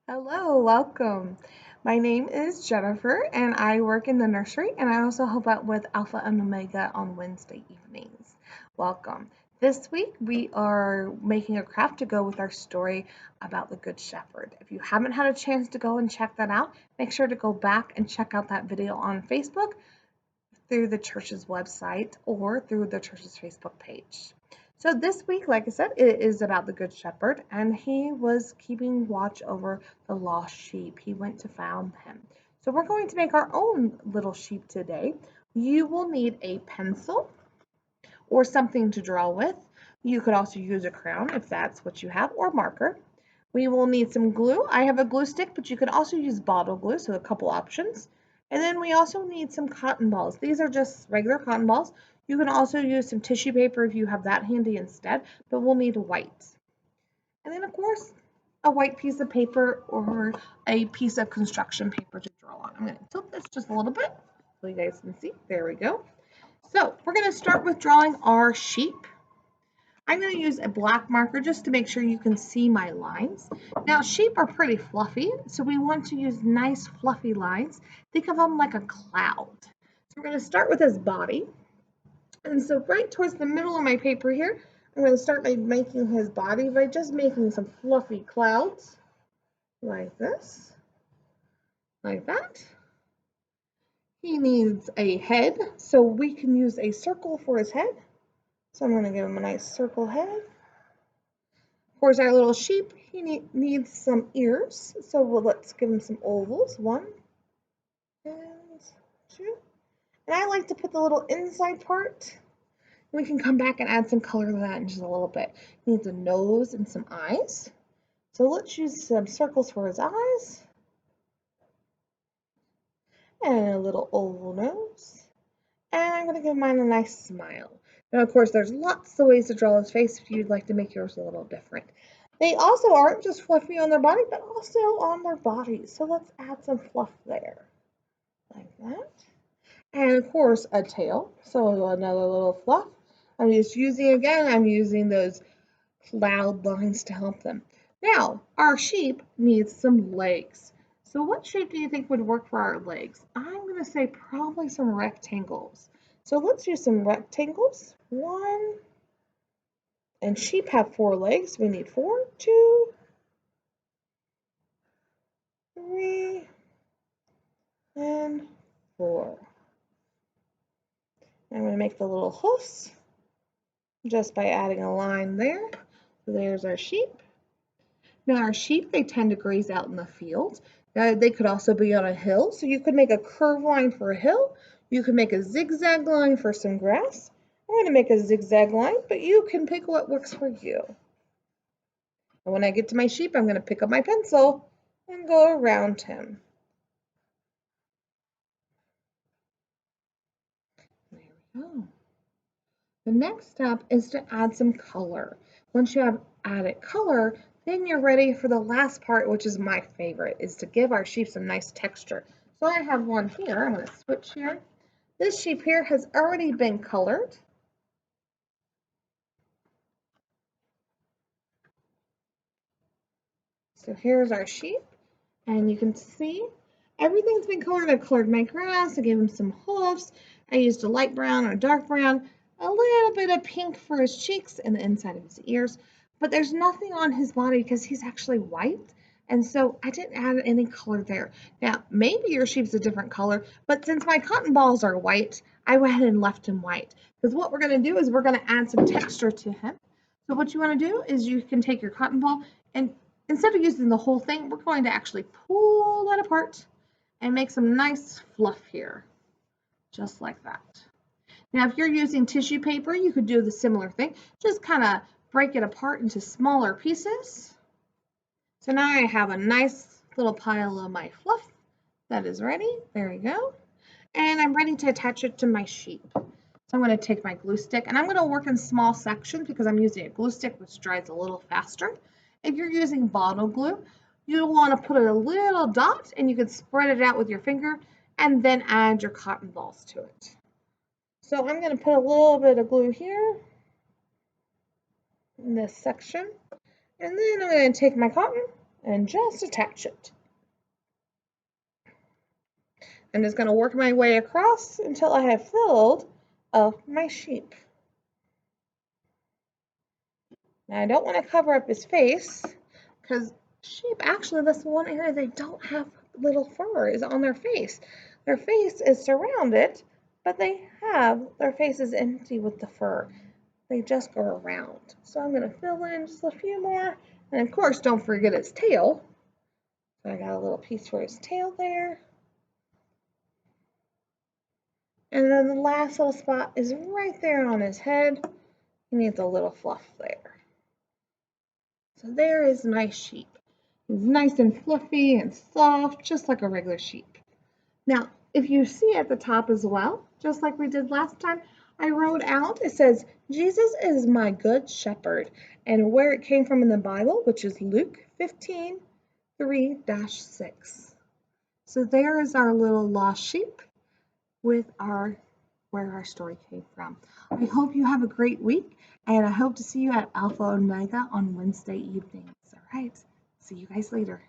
Hello, welcome. My name is Jennifer and I work in the nursery and I also help out with Alpha and Omega on Wednesday evenings. Welcome. This week we are making a craft to go with our story about the Good Shepherd. If you haven't had a chance to go and check that out, make sure to go back and check out that video on Facebook through the church's website or through the church's Facebook page. So this week, like I said, it is about the Good Shepherd, and he was keeping watch over the lost sheep. He went to find him. So we're going to make our own little sheep today. You will need a pencil or something to draw with. You could also use a crayon if that's what you have, or marker. We will need some glue. I have a glue stick, but you can also use bottle glue, so a couple options. And then we also need some cotton balls. These are just regular cotton balls. You can also use some tissue paper if you have that handy instead, but we'll need white. And then, of course, a white piece of paper or a piece of construction paper to draw on. I'm going to tilt this just a little bit so you guys can see. There we go. So we're going to start with drawing our sheep. I'm going to use a black marker just to make sure you can see my lines. Now, sheep are pretty fluffy, so we want to use nice fluffy lines. Think of them like a cloud. So we're going to start with his body. And so right towards the middle of my paper here, I'm going to start by making his body by just making some fluffy clouds like this, like that. He needs a head, so we can use a circle for his head. So I'm going to give him a nice circle head. Of course, our little sheep, he needs some ears, so let's give him some ovals. 1 and 2. And I like to put the little inside part. We can come back and add some color to that in just a little bit. He needs a nose and some eyes. So let's use some circles for his eyes. And a little oval nose. And I'm going to give mine a nice smile. Now, of course, there's lots of ways to draw his face if you'd like to make yours a little different. They also aren't just fluffy on their body, but also on their bodies. So let's add some fluff there, like that. And of course, a tail. So another little fluff. I'm using those cloud lines to help them. Now, our sheep needs some legs. So what shape do you think would work for our legs? I'm going to say probably some rectangles. So let's use some rectangles. 1, and sheep have 4 legs. We need 4, 2, 3, and 4. I'm going to make the little hoofs just by adding a line there. So there's our sheep. Now our sheep, they tend to graze out in the field. They could also be on a hill, so you could make a curved line for a hill. You could make a zigzag line for some grass. I'm going to make a zigzag line, but you can pick what works for you. And when I get to my sheep, I'm going to pick up my pencil and go around him. There we go. The next step is to add some color. Once you have added color, then you're ready for the last part, which is my favorite, is to give our sheep some nice texture. So I have one here. I'm going to switch here. This sheep here has already been colored. So here's our sheep, and you can see everything's been colored. I've colored my grass. I gave him some hoofs. I used a light brown or dark brown, a little bit of pink for his cheeks and the inside of his ears, but there's nothing on his body because he's actually white. And so I didn't add any color there. Now, maybe your sheep's a different color, but since my cotton balls are white, I went ahead and left him white. Because what we're going to do is we're going to add some texture to him. So what you want to do is you can take your cotton ball and instead of using the whole thing, we're going to actually pull that apart and make some nice fluff here, just like that. Now, if you're using tissue paper, you could do the similar thing. Just kind of break it apart into smaller pieces. So now I have a nice little pile of my fluff that is ready. There we go. And I'm ready to attach it to my sheep. So I'm going to take my glue stick, and I'm going to work in small sections because I'm using a glue stick, which dries a little faster. If you're using bottle glue, you'll want to put a little dot, and you can spread it out with your finger, and then add your cotton balls to it. So I'm going to put a little bit of glue here in this section, and then I'm going to take my cotton, and just attach it. I'm just going to work my way across until I have filled my sheep. Now I don't want to cover up his face because sheep, actually, that's one area they don't have little fur is on their face. Their face is surrounded, but their face is empty with the fur. They just go around. So I'm going to fill in just a few more. And of course, don't forget its tail. So I got a little piece for his tail there. And then the last little spot is right there on his head. He needs a little fluff there. So there is my sheep. He's nice and fluffy and soft, just like a regular sheep. Now, if you see at the top as well, just like we did last time, I wrote out, it says, Jesus is my good shepherd, and where it came from in the Bible, which is Luke 15:3-6. So there is our little lost sheep with where our story came from. I hope you have a great week, and I hope to see you at Alpha Omega on Wednesday evenings. All right, see you guys later.